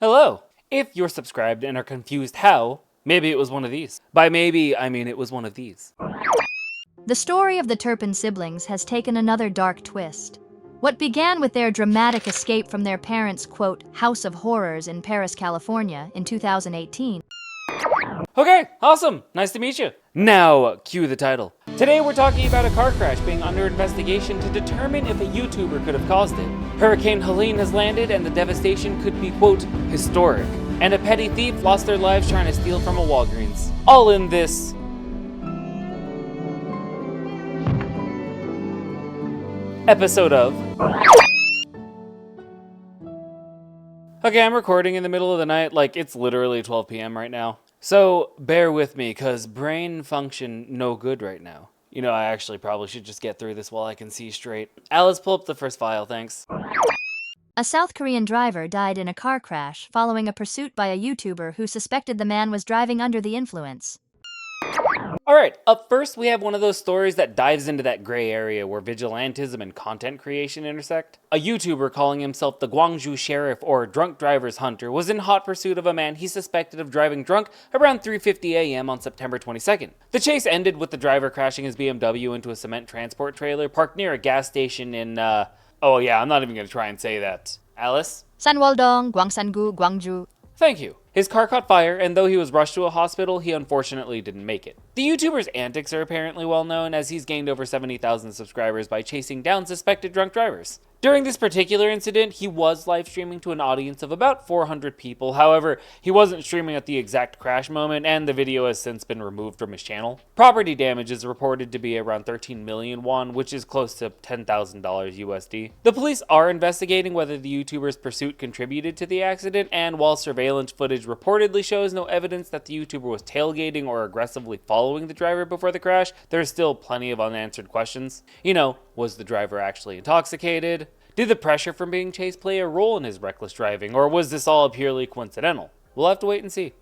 Hello! If you're subscribed and are confused how, maybe it was one of these. By maybe, I mean it was one of these. The story of the Turpin siblings has taken another dark twist. What began with their dramatic escape from their parents' quote, house of horrors in Paris, California in 2018. Okay, awesome! Nice to meet you. Now, cue the title. Today we're talking about a car crash being under investigation to determine if a YouTuber could have caused it. Hurricane Helene has landed and the devastation could be, quote, historic. And a petty thief lost their lives trying to steal from a Walgreens. All in this episode of... Okay, I'm recording in the middle of the night, like it's literally 12 p.m. right now. So bear with me, cause brain function no good right now. You know, I actually probably should just get through this while I can see straight. Alice, pull up the first file, thanks. A South Korean driver died in a car crash following a pursuit by a YouTuber who suspected the man was driving under the influence. Alright, up first we have one of those stories that dives into that gray area where vigilantism and content creation intersect. A YouTuber calling himself the Gwangju Sheriff or Drunk Driver's Hunter was in hot pursuit of a man he suspected of driving drunk around 3:50 a.m. on September 22nd. The chase ended with the driver crashing his BMW into a cement transport trailer parked near a gas station in, oh yeah, I'm not even gonna try and say that. Alice? Sanwol-dong, Gwangsan-gu, Gwangju. Thank you. His car caught fire, and though he was rushed to a hospital, he unfortunately didn't make it. The YouTuber's antics are apparently well known, as he's gained over 70,000 subscribers by chasing down suspected drunk drivers. During this particular incident, he was live streaming to an audience of about 400 people. However, he wasn't streaming at the exact crash moment, and the video has since been removed from his channel. Property damage is reported to be around 13 million won, which is close to $10,000 USD. The police are investigating whether the YouTuber's pursuit contributed to the accident, and while surveillance footage reportedly shows no evidence that the YouTuber was tailgating or aggressively following the driver before the crash, there's still plenty of unanswered questions. You know, was the driver actually intoxicated? Did the pressure from being chased play a role in his reckless driving, or was this all purely coincidental? We'll have to wait and see.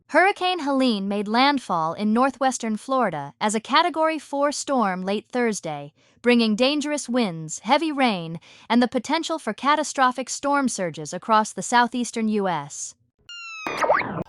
Hurricane Helene made landfall in northwestern Florida as a Category 4 storm late Thursday, bringing dangerous winds, heavy rain, and the potential for catastrophic storm surges across the southeastern U.S.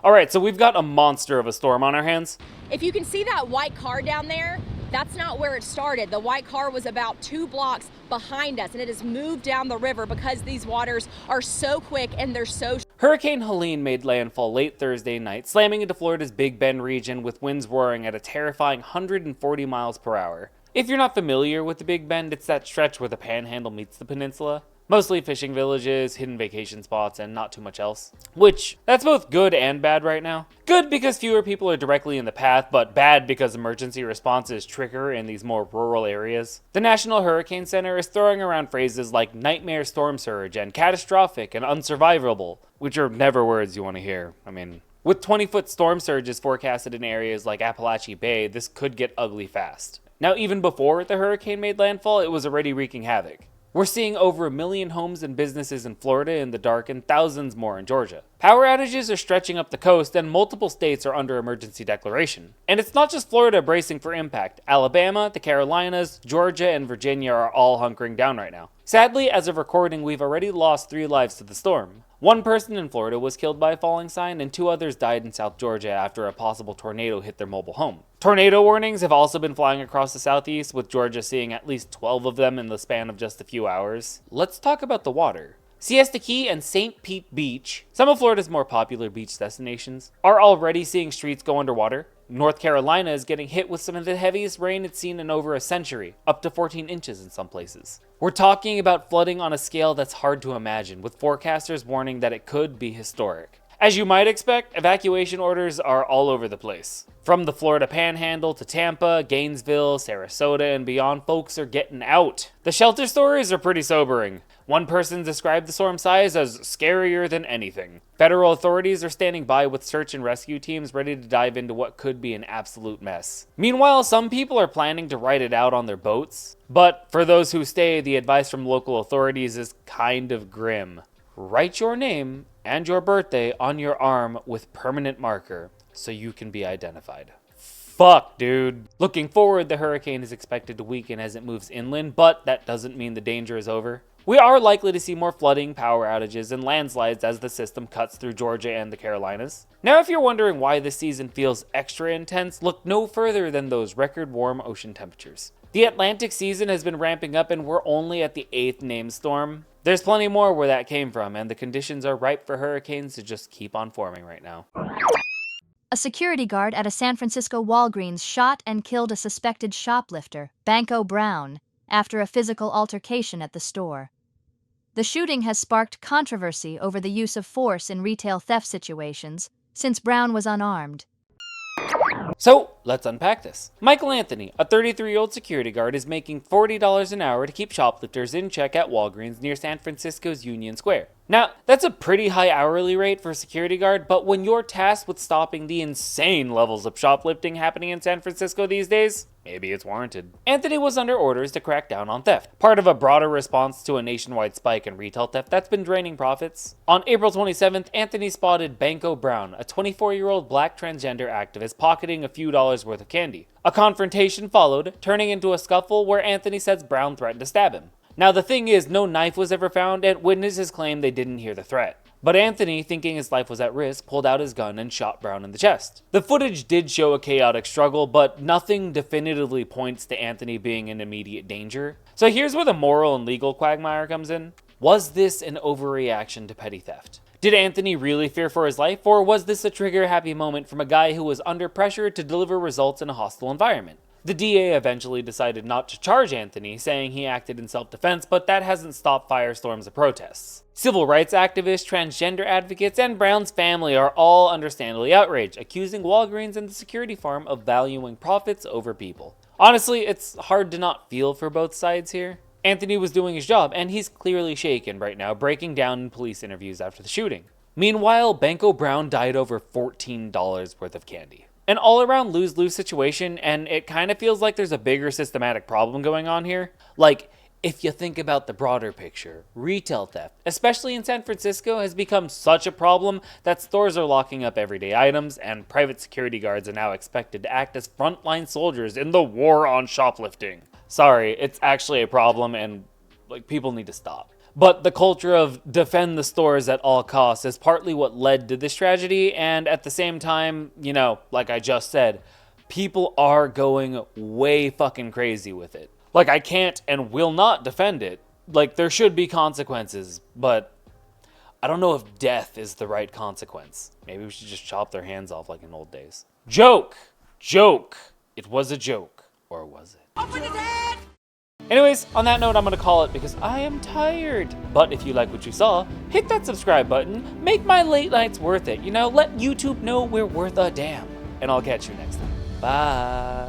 Alright, so we've got a monster of a storm on our hands. If you can see that white car down there, that's not where it started. The white car was about 2 blocks behind us, and it has moved down the river because these waters are so quick and they're so... Hurricane Helene made landfall late Thursday night, slamming into Florida's Big Bend region with winds roaring at a terrifying 140 miles per hour. If you're not familiar with the Big Bend, it's that stretch where the Panhandle meets the peninsula. Mostly fishing villages, hidden vacation spots, and not too much else. Which, that's both good and bad right now. Good because fewer people are directly in the path, but bad because emergency response is trickier in these more rural areas. The National Hurricane Center is throwing around phrases like nightmare storm surge and catastrophic and unsurvivable, which are never words you want to hear. I mean, with 20-foot storm surges forecasted in areas like Appalachia Bay, this could get ugly fast. Now, even before the hurricane made landfall, it was already wreaking havoc. We're seeing over 1 million homes and businesses in Florida in the dark and thousands more in Georgia. Power outages are stretching up the coast and multiple states are under emergency declaration. And it's not just Florida bracing for impact. Alabama, the Carolinas, Georgia, and Virginia are all hunkering down right now. Sadly, as of recording, we've already lost 3 lives to the storm. 1 person in Florida was killed by a falling sign, and 2 others died in South Georgia after a possible tornado hit their mobile home. Tornado warnings have also been flying across the southeast, with Georgia seeing at least 12 of them in the span of just a few hours. Let's talk about the water. Siesta Key and St. Pete Beach, some of Florida's more popular beach destinations, are already seeing streets go underwater. North Carolina is getting hit with some of the heaviest rain it's seen in over a century, up to 14 inches in some places. We're talking about flooding on a scale that's hard to imagine, with forecasters warning that it could be historic. As you might expect, evacuation orders are all over the place. From the Florida Panhandle to Tampa, Gainesville, Sarasota, and beyond, folks are getting out. The shelter stories are pretty sobering. One person described the storm size as scarier than anything. Federal authorities are standing by with search and rescue teams ready to dive into what could be an absolute mess. Meanwhile, some people are planning to ride it out on their boats. But for those who stay, the advice from local authorities is kind of grim. Write your name and your birthday on your arm with permanent marker so you can be identified. Fuck, dude. Looking forward, the hurricane is expected to weaken as it moves inland, but that doesn't mean the danger is over. We are likely to see more flooding, power outages, and landslides as the system cuts through Georgia and the Carolinas. Now, if you're wondering why this season feels extra intense, look no further than those record warm ocean temperatures. The Atlantic season has been ramping up and we're only at the 8th named storm. There's plenty more where that came from, and the conditions are ripe for hurricanes to just keep on forming right now. A security guard at a San Francisco Walgreens shot and killed a suspected shoplifter, Banko Brown, after a physical altercation at the store. The shooting has sparked controversy over the use of force in retail theft situations, since Brown was unarmed. So, let's unpack this. Michael Anthony, a 33-year-old security guard, is making $40 an hour to keep shoplifters in check at Walgreens near San Francisco's Union Square. Now, that's a pretty high hourly rate for a security guard, but when you're tasked with stopping the insane levels of shoplifting happening in San Francisco these days, maybe it's warranted. Anthony was under orders to crack down on theft, part of a broader response to a nationwide spike in retail theft that's been draining profits. On April 27th, Anthony spotted Banko Brown, a 24-year-old black transgender activist, pocketing a few dollars worth of candy. A confrontation followed, turning into a scuffle where Anthony says Brown threatened to stab him. Now the thing is, no knife was ever found, and witnesses claim they didn't hear the threat. But Anthony, thinking his life was at risk, pulled out his gun and shot Brown in the chest. The footage did show a chaotic struggle, but nothing definitively points to Anthony being in immediate danger. So here's where the moral and legal quagmire comes in. Was this an overreaction to petty theft? Did Anthony really fear for his life, or was this a trigger-happy moment from a guy who was under pressure to deliver results in a hostile environment? The DA eventually decided not to charge Anthony, saying he acted in self-defense, but that hasn't stopped firestorms of protests. Civil rights activists, transgender advocates, and Brown's family are all understandably outraged, accusing Walgreens and the security firm of valuing profits over people. Honestly, it's hard to not feel for both sides here. Anthony was doing his job, and he's clearly shaken right now, breaking down in police interviews after the shooting. Meanwhile, Banko Brown died over $14 worth of candy. An all-around lose-lose situation, and it kind of feels like there's a bigger systematic problem going on here. Like, if you think about the broader picture, retail theft, especially in San Francisco, has become such a problem that stores are locking up everyday items, and private security guards are now expected to act as frontline soldiers in the war on shoplifting. Sorry, it's actually a problem, and people need to stop. But the culture of defend the stores at all costs is partly what led to this tragedy, and at the same time, like I just said, people are going way fucking crazy with it. I can't and will not defend it. There should be consequences, but I don't know if death is the right consequence. Maybe we should just chop their hands off like in old days. Joke! It was a joke. Or was it? Open his head! Anyways, on that note, I'm going to call it because I am tired. But if you like what you saw, hit that subscribe button. Make my late nights worth it. Let YouTube know we're worth a damn. And I'll catch you next time. Bye.